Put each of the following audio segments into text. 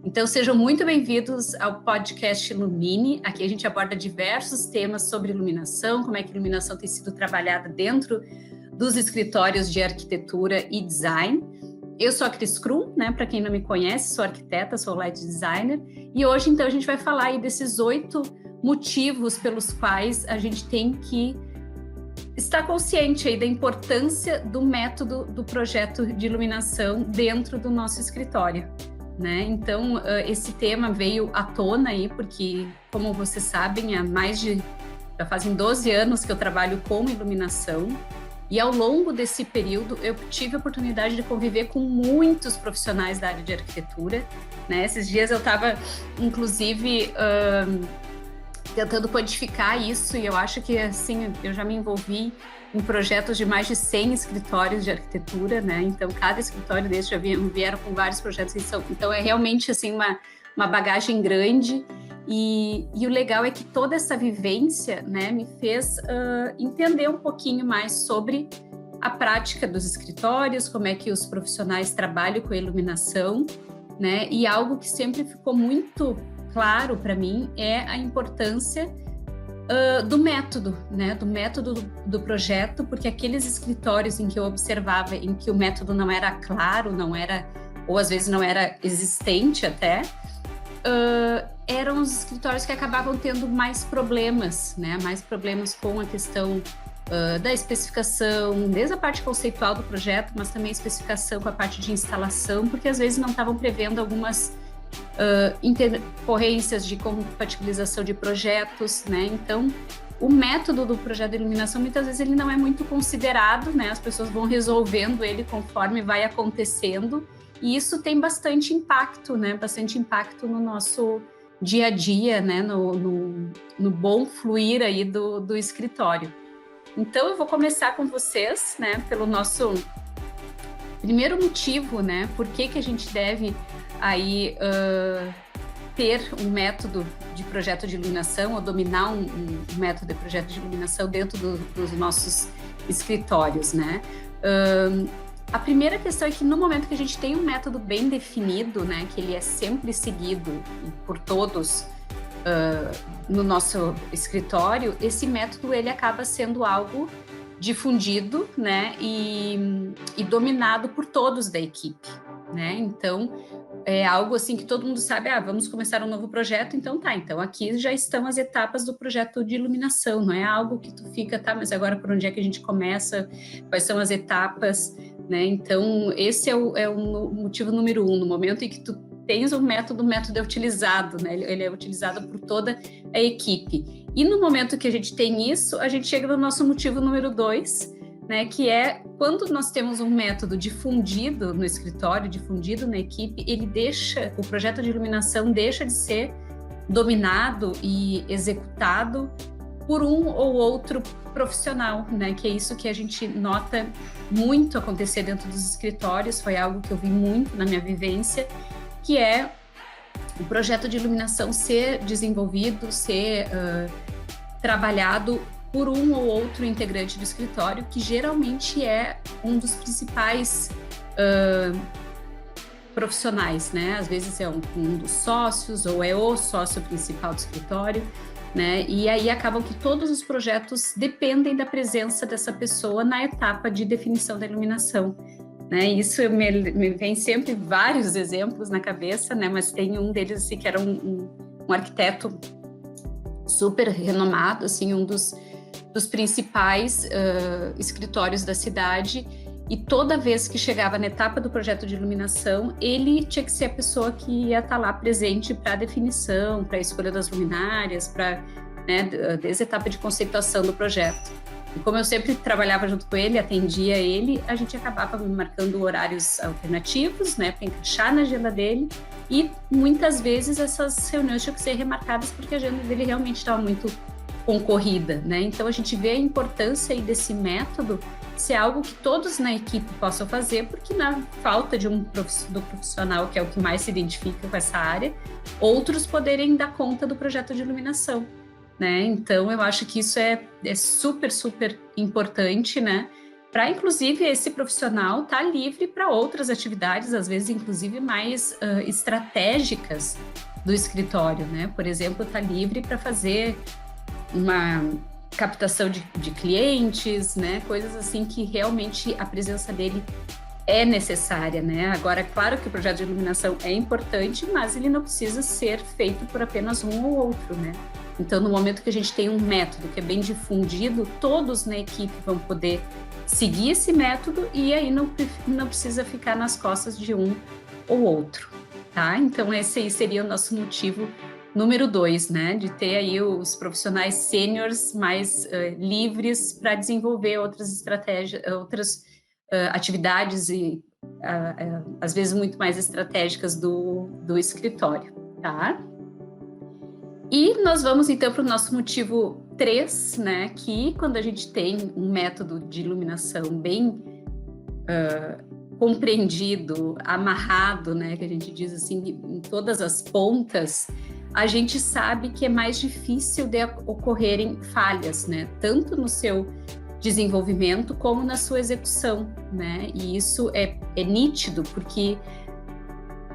Então, sejam muito bem-vindos ao podcast Ilumine. Aqui a gente aborda diversos temas sobre iluminação, como é que a iluminação tem sido trabalhada dentro dos escritórios de arquitetura e design. Eu sou a Cris Krum, né? Para quem não me conhece, sou arquiteta, sou light designer. E hoje, então, a gente vai falar aí desses 8 motivos pelos quais a gente tem que estar consciente aí da importância do método do projeto de iluminação dentro do nosso escritório, né? Então, esse tema veio à tona aí porque, como vocês sabem, já fazem 12 anos que eu trabalho com iluminação. E ao longo desse período, eu tive a oportunidade de conviver com muitos profissionais da área de arquitetura, né? Esses dias eu estava, inclusive, tentando codificar isso, e eu acho que, assim, eu já me envolvi em projetos de mais de 100 escritórios de arquitetura, né? Então, cada escritório desse já vieram com vários projetos. Então, é realmente, assim, uma bagagem grande. E o legal é que toda essa vivência, né, me fez entender um pouquinho mais sobre a prática dos escritórios, como é que os profissionais trabalham com a iluminação, né? E algo que sempre ficou muito claro para mim é a importância do método, né? Do método do projeto, porque aqueles escritórios em que eu observava em que o método não era claro, não era, ou às vezes não era existente até, eram os escritórios que acabavam tendo mais problemas, né? Mais problemas com a questão da especificação, desde a parte conceitual do projeto, mas também a especificação com a parte de instalação, porque às vezes não estavam prevendo algumas intercorrências de compatibilização de projetos, né? Então, o método do projeto de iluminação, muitas vezes ele não é muito considerado, né? As pessoas vão resolvendo ele conforme vai acontecendo, e isso tem bastante impacto, né? Bastante impacto no nosso dia a dia, né? No bom fluir aí do escritório. Então, eu vou começar com vocês, né? Pelo nosso primeiro motivo, né? Por que a gente deve aí ter um método de projeto de iluminação ou dominar um método de projeto de iluminação dentro dos nossos escritórios, né? A primeira questão é que no momento que a gente tem um método bem definido, né, que ele é sempre seguido por todos no nosso escritório, esse método ele acaba sendo algo difundido, né, e dominado por todos da equipe, né? Então, é algo assim que todo mundo sabe, vamos começar um novo projeto, então aqui já estão as etapas do projeto de iluminação, não é algo que tu fica, mas agora por onde é que a gente começa, quais são as etapas, né? Então, esse é o motivo número 1, no momento em que tu tens o método é utilizado, né? Ele é utilizado por toda a equipe. E no momento que a gente tem isso, a gente chega no nosso motivo número 2, né, que é quando nós temos um método difundido no escritório, difundido na equipe, o projeto de iluminação deixa de ser dominado e executado por um ou outro profissional, né, que é isso que a gente nota muito acontecer dentro dos escritórios, foi algo que eu vi muito na minha vivência, que é o projeto de iluminação ser desenvolvido, ser trabalhado por um ou outro integrante do escritório, que geralmente é um dos principais profissionais, né? Às vezes é um dos sócios ou é o sócio principal do escritório, né? E aí acabam que todos os projetos dependem da presença dessa pessoa na etapa de definição da iluminação, né? Isso me vem sempre vários exemplos na cabeça, né? Mas tem um deles assim, que era um arquiteto super renomado, assim, um dos principais escritórios da cidade, e toda vez que chegava na etapa do projeto de iluminação, ele tinha que ser a pessoa que ia estar lá presente para a definição, para a escolha das luminárias, desde a etapa de conceituação do projeto. E como eu sempre trabalhava junto com ele, atendia ele, a gente acabava marcando horários alternativos, né, para encaixar na agenda dele, e muitas vezes essas reuniões tinham que ser remarcadas porque a agenda dele realmente estava muito concorrida, né? Então a gente vê a importância aí desse método ser algo que todos na equipe possam fazer, porque na falta do profissional, que é o que mais se identifica com essa área, outros poderem dar conta do projeto de iluminação, né? Então eu acho que isso é super, super importante, né? para, inclusive, esse profissional estar livre para outras atividades, às vezes, inclusive, mais estratégicas do escritório, né? Por exemplo, estar livre para fazer uma captação de clientes, né? Coisas assim que realmente a presença dele é necessária, né? Agora, claro que o projeto de iluminação é importante, mas ele não precisa ser feito por apenas um ou outro, né? Então, no momento que a gente tem um método que é bem difundido, todos na equipe vão poder seguir esse método e aí não precisa ficar nas costas de um ou outro, tá? Então, esse aí seria o nosso motivo número 2, né? De ter aí os profissionais sêniores mais livres para desenvolver outras estratégias, outras atividades e às vezes muito mais estratégicas do escritório, tá? E nós vamos então para o nosso motivo 3, né? Que quando a gente tem um método de iluminação bem compreendido, amarrado, né? Que a gente diz assim, em todas as pontas, a gente sabe que é mais difícil de ocorrerem falhas, né? Tanto no seu desenvolvimento como na sua execução, né? E isso é nítido, porque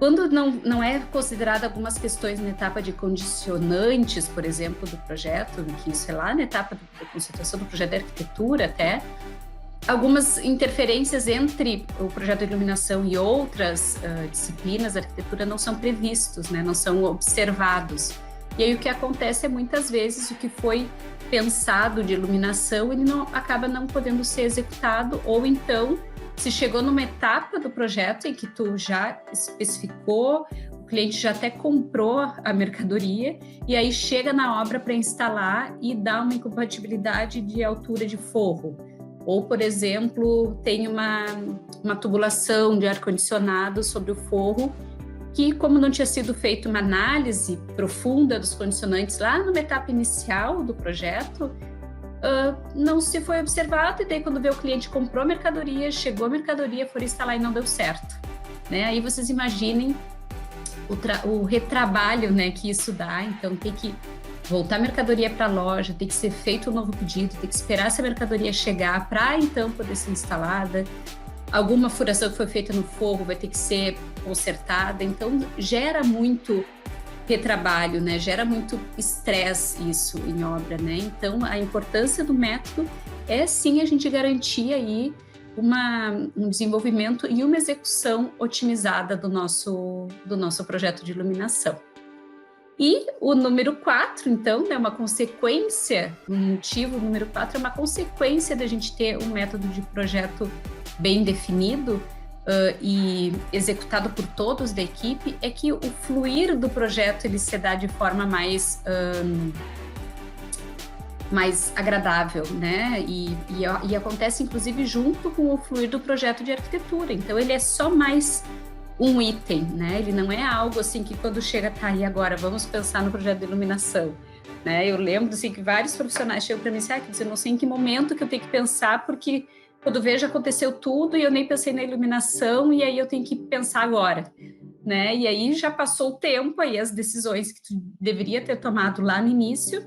quando não é considerada algumas questões na etapa de condicionantes, por exemplo, do projeto, que isso é lá na etapa da conceituação do projeto de arquitetura até, algumas interferências entre o projeto de iluminação e outras disciplinas da arquitetura não são previstos, né? Não são observados. E aí o que acontece é muitas vezes o que foi pensado de iluminação, ele acaba não podendo ser executado, ou então se chegou numa etapa do projeto em que tu já especificou, o cliente já até comprou a mercadoria, e aí chega na obra para instalar e dá uma incompatibilidade de altura de forro. Ou, por exemplo, tem uma tubulação de ar-condicionado sobre o forro, que, como não tinha sido feita uma análise profunda dos condicionantes lá numa etapa inicial do projeto, não se foi observado, e daí quando vê o cliente comprou a mercadoria, chegou a mercadoria, foi instalar e não deu certo, né? Aí vocês imaginem o retrabalho, né, que isso dá. Então tem que voltar a mercadoria para a loja, tem que ser feito um novo pedido, tem que esperar essa mercadoria chegar para então poder ser instalada. Alguma furação que foi feita no forro vai ter que ser consertada, então gera muito retrabalho, né? Gera muito estresse isso em obra, né? Então a importância do método é sim a gente garantir aí um desenvolvimento e uma execução otimizada do nosso projeto de iluminação. E o número 4, então, é uma consequência, o motivo número 4 é uma consequência da gente ter um método de projeto bem definido e executado por todos da equipe, é que o fluir do projeto ele se dá de forma mais agradável, né? E acontece, inclusive, junto com o fluir do projeto de arquitetura. Então, ele é só mais um item, né? Ele não é algo assim que quando chega, tá, e agora vamos pensar no projeto de iluminação, né? Eu lembro assim que vários profissionais chegam para mim e dizem, eu não sei em que momento que eu tenho que pensar, porque quando vejo aconteceu tudo e eu nem pensei na iluminação, e aí eu tenho que pensar agora, né? E aí já passou o tempo, aí as decisões que tu deveria ter tomado lá no início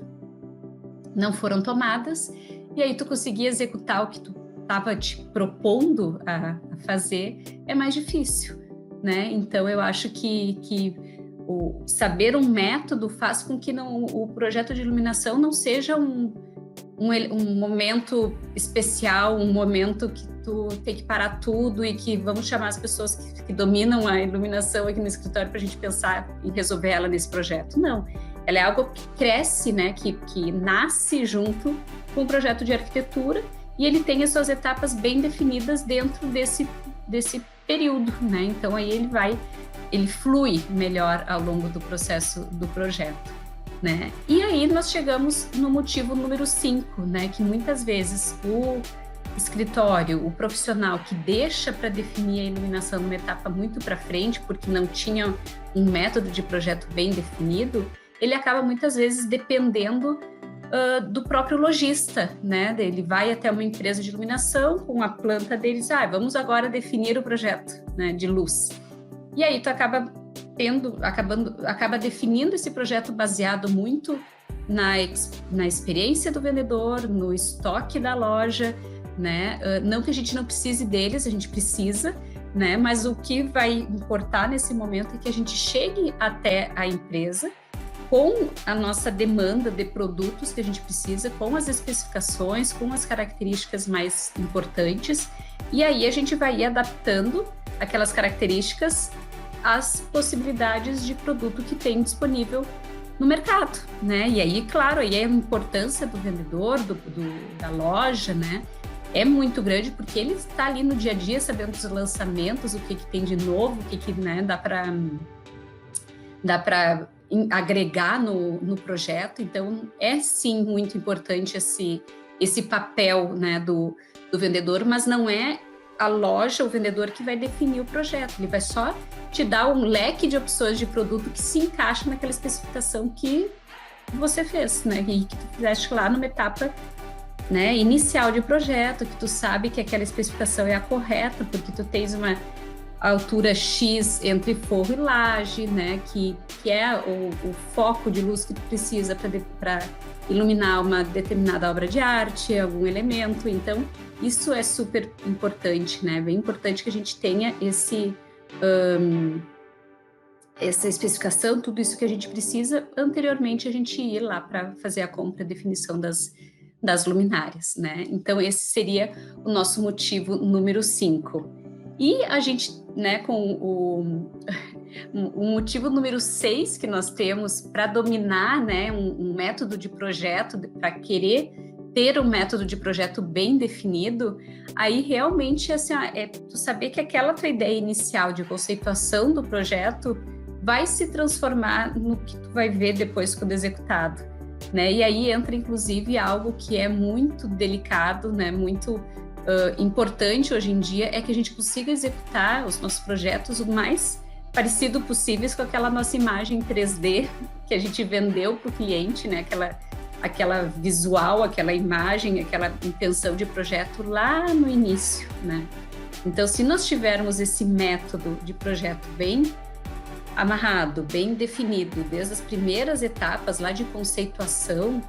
não foram tomadas, e aí tu conseguir executar o que tu estava te propondo a fazer é mais difícil, né? Então eu acho que o saber um método faz com que o projeto de iluminação não seja um momento especial, um momento que tu tem que parar tudo e que vamos chamar as pessoas que dominam a iluminação aqui no escritório para a gente pensar em resolver ela nesse projeto. Não, ela é algo que cresce, né? Que nasce junto com o projeto de arquitetura, e ele tem as suas etapas bem definidas dentro desse período, né? Então aí ele flui melhor ao longo do processo do projeto, né? E aí nós chegamos no motivo número 5, né? Que muitas vezes o escritório, o profissional que deixa para definir a iluminação numa etapa muito para frente, porque não tinha um método de projeto bem definido, ele acaba muitas vezes dependendo do próprio lojista, né? Ele vai até uma empresa de iluminação com a planta deles, vamos agora definir o projeto, né, de luz. E aí tu acaba definindo esse projeto baseado muito na experiência do vendedor, no estoque da loja, né? Não que a gente não precise deles, a gente precisa, né? Mas o que vai importar nesse momento é que a gente chegue até a empresa com a nossa demanda de produtos que a gente precisa, com as especificações, com as características mais importantes, e aí a gente vai ir adaptando aquelas características às possibilidades de produto que tem disponível no mercado, né? E aí, claro, aí a importância do vendedor, da loja, né? É muito grande, porque ele está ali no dia a dia, sabendo dos lançamentos, o que tem de novo, o que né, dá para agregar no projeto. Então, é sim muito importante esse papel, né, do vendedor, mas não é a loja, o vendedor, que vai definir o projeto. Ele vai só te dar um leque de opções de produto que se encaixa naquela especificação que você fez, né, e que tu fizeste lá numa etapa, né, inicial de projeto, que tu sabe que aquela especificação é a correta, porque tu tens uma altura X entre forro e laje, né, que é o foco de luz que tu precisa para iluminar uma determinada obra de arte, algum elemento. Então, isso é super importante, né, bem importante que a gente tenha essa especificação, tudo isso que a gente precisa, anteriormente a gente ir lá para fazer a compra, a definição das luminárias, né? Então, esse seria o nosso motivo número 5. E a gente, né, com o motivo número 6 que nós temos para dominar, né, um método de projeto, para querer ter um método de projeto bem definido, aí realmente assim, é tu saber que aquela tua ideia inicial de conceituação do projeto vai se transformar no que tu vai ver depois quando executado, né? E aí entra inclusive algo que é muito delicado, né? Muito importante hoje em dia, é que a gente consiga executar os nossos projetos o mais parecido possível com aquela nossa imagem 3D que a gente vendeu para o cliente, né? Aquela visual, aquela imagem, aquela intenção de projeto lá no início, né? Então, se nós tivermos esse método de projeto bem amarrado, bem definido, desde as primeiras etapas lá de conceituação,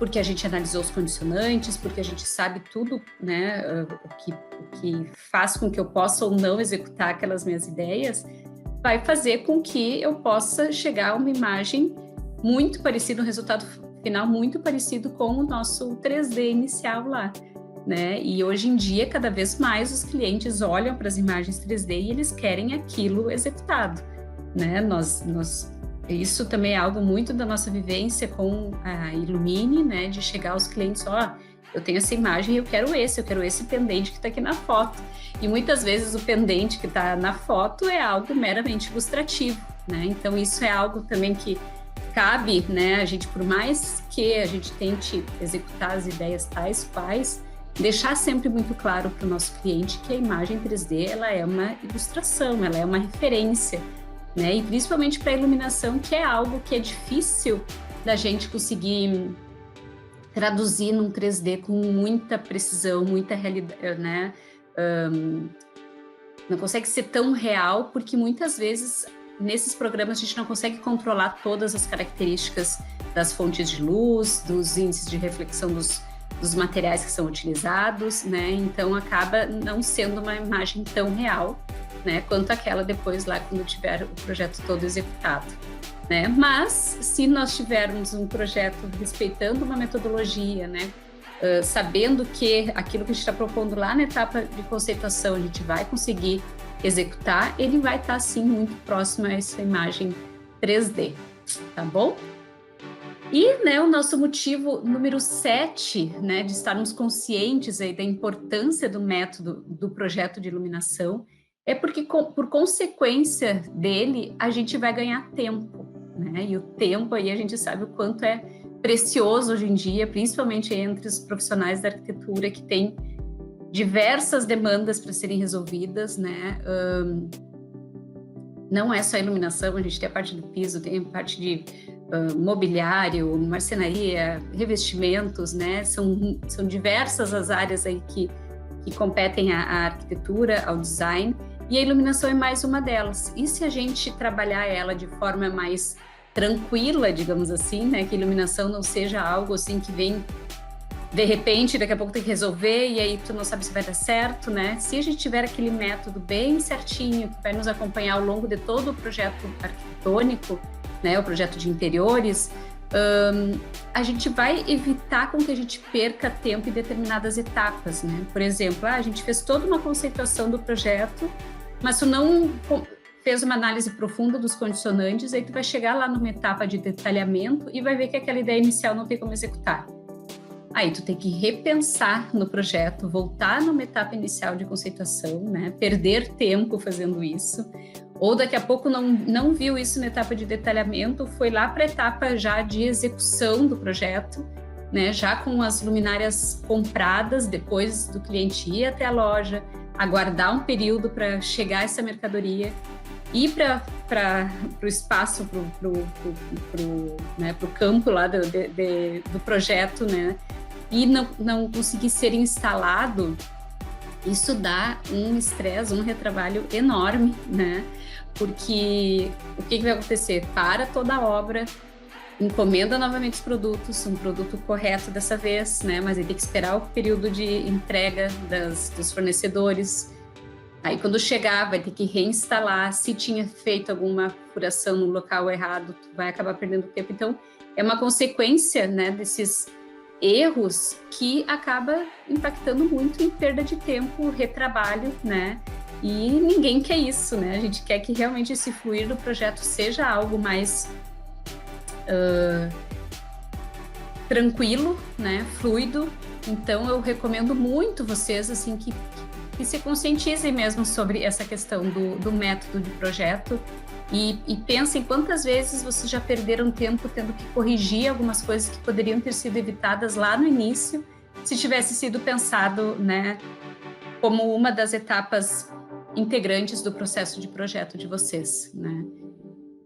porque a gente analisou os condicionantes, porque a gente sabe tudo, né, o que faz com que eu possa ou não executar aquelas minhas ideias, vai fazer com que eu possa chegar a uma imagem muito parecida, um resultado final muito parecido com o nosso 3D inicial lá, né? E hoje em dia, cada vez mais, os clientes olham para as imagens 3D e eles querem aquilo executado, né? Isso também é algo muito da nossa vivência com a Illumine, né? De chegar aos clientes, eu tenho essa imagem e eu quero esse pendente que está aqui na foto. E muitas vezes o pendente que está na foto é algo meramente ilustrativo, né? Então isso é algo também que cabe, né? A gente, por mais que a gente tente executar as ideias tais quais, deixar sempre muito claro para o nosso cliente que a imagem 3D ela é uma ilustração, ela é uma referência, né? E principalmente para a iluminação, que é algo que é difícil da gente conseguir traduzir num 3D com muita precisão, muita realidade, né? Não consegue ser tão real, porque muitas vezes nesses programas a gente não consegue controlar todas as características das fontes de luz, dos índices de reflexão dos materiais que são utilizados, né? Então acaba não sendo uma imagem tão real, né, quanto aquela depois lá quando tiver o projeto todo executado, né? Mas se nós tivermos um projeto respeitando uma metodologia, né, sabendo que aquilo que a gente está propondo lá na etapa de conceituação a gente vai conseguir executar, ele vai estar sim muito próximo a essa imagem 3D, tá bom? E, né, o nosso motivo número 7, né, de estarmos conscientes aí da importância do método do projeto de iluminação, é porque, por consequência dele, a gente vai ganhar tempo, né? E o tempo aí a gente sabe o quanto é precioso hoje em dia, principalmente entre os profissionais da arquitetura que têm diversas demandas para serem resolvidas, né? Não é só iluminação, a gente tem a parte do piso, tem a parte de mobiliário, marcenaria, revestimentos, né? São diversas as áreas aí que competem à arquitetura, ao design, e a iluminação é mais uma delas. E se a gente trabalhar ela de forma mais tranquila, digamos assim, né? Que a iluminação não seja algo assim que vem de repente, daqui a pouco tem que resolver e aí tu não sabe se vai dar certo, né? Se a gente tiver aquele método bem certinho, que vai nos acompanhar ao longo de todo o projeto arquitetônico, né, o projeto de interiores, a gente vai evitar com que a gente perca tempo em determinadas etapas, né? Por exemplo, a gente fez toda uma conceituação do projeto, mas tu não fez uma análise profunda dos condicionantes, aí tu vai chegar lá numa etapa de detalhamento e vai ver que aquela ideia inicial não tem como executar. Aí tu tem que repensar no projeto, voltar numa etapa inicial de conceituação, né? Perder tempo fazendo isso. Ou daqui a pouco não viu isso na etapa de detalhamento, foi lá para a etapa já de execução do projeto, né? Já com as luminárias compradas, depois do cliente ir até a loja, aguardar um período para chegar essa mercadoria, ir para o espaço, para o campo lá do projeto, né? E não conseguir ser instalado, isso dá um estresse, um retrabalho enorme, né? Porque o que vai acontecer? Para toda a obra, encomenda novamente os produtos, um produto correto dessa vez, né? Mas aí tem que esperar o período de entrega dos fornecedores. Aí quando chegar, vai ter que reinstalar. Se tinha feito alguma furação no local errado, tu vai acabar perdendo tempo. Então, é uma consequência, né, desses erros que acaba impactando muito em perda de tempo, retrabalho, né? E ninguém quer isso, né? A gente quer que realmente esse fluir do projeto seja algo mais tranquilo, né? Fluido. Então, eu recomendo muito vocês, assim, que se conscientizem mesmo sobre essa questão do método de projeto e pensem quantas vezes vocês já perderam tempo tendo que corrigir algumas coisas que poderiam ter sido evitadas lá no início, se tivesse sido pensado, né, como uma das etapas integrantes do processo de projeto de vocês, né?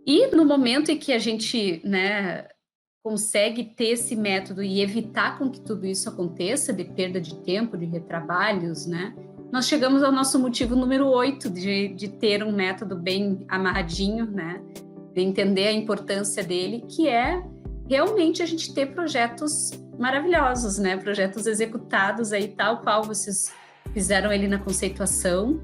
E no momento em que a gente, né, consegue ter esse método e evitar com que tudo isso aconteça, de perda de tempo, de retrabalhos, né? Nós chegamos ao nosso motivo número 8 de ter um método bem amarradinho, né? De entender a importância dele, que é realmente a gente ter projetos maravilhosos, né? Projetos executados aí, tal qual vocês fizeram ele na conceituação,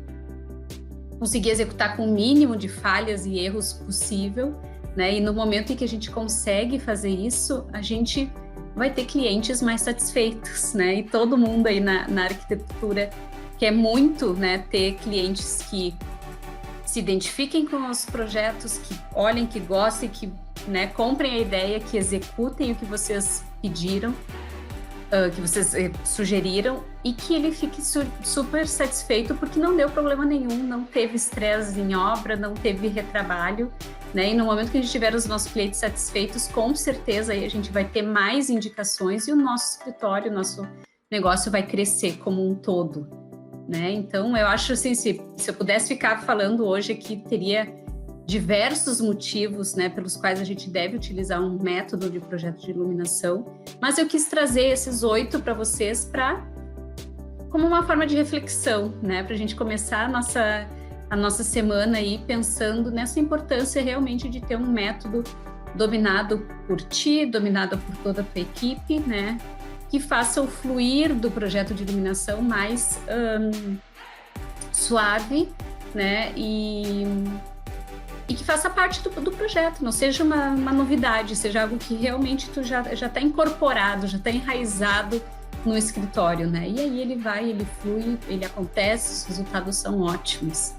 conseguir executar com o mínimo de falhas e erros possível, né? E no momento em que a gente consegue fazer isso, a gente vai ter clientes mais satisfeitos, né? E todo mundo aí na arquitetura quer muito, né, ter clientes que se identifiquem com os projetos, que olhem, que gostem, que, né, comprem a ideia, que executem o que vocês pediram, que vocês sugeriram, e que ele fique super satisfeito porque não deu problema nenhum, não teve estresse em obra, não teve retrabalho, né? E no momento que a gente tiver os nossos clientes satisfeitos, com certeza aí a gente vai ter mais indicações e o nosso escritório, o nosso negócio vai crescer como um todo, né? Então, eu acho assim, se eu pudesse ficar falando hoje aqui, teria diversos motivos, né, pelos quais a gente deve utilizar um método de projeto de iluminação, mas eu quis trazer esses 8 para vocês como uma forma de reflexão, né, para a gente começar a nossa semana aí pensando nessa importância realmente de ter um método dominado por ti, dominado por toda a tua equipe, né, que faça o fluir do projeto de iluminação mais suave, né, e que faça parte do projeto, não seja uma novidade, seja algo que realmente tu já está incorporado, já está enraizado no escritório, né? E aí ele flui, ele acontece, os resultados são ótimos.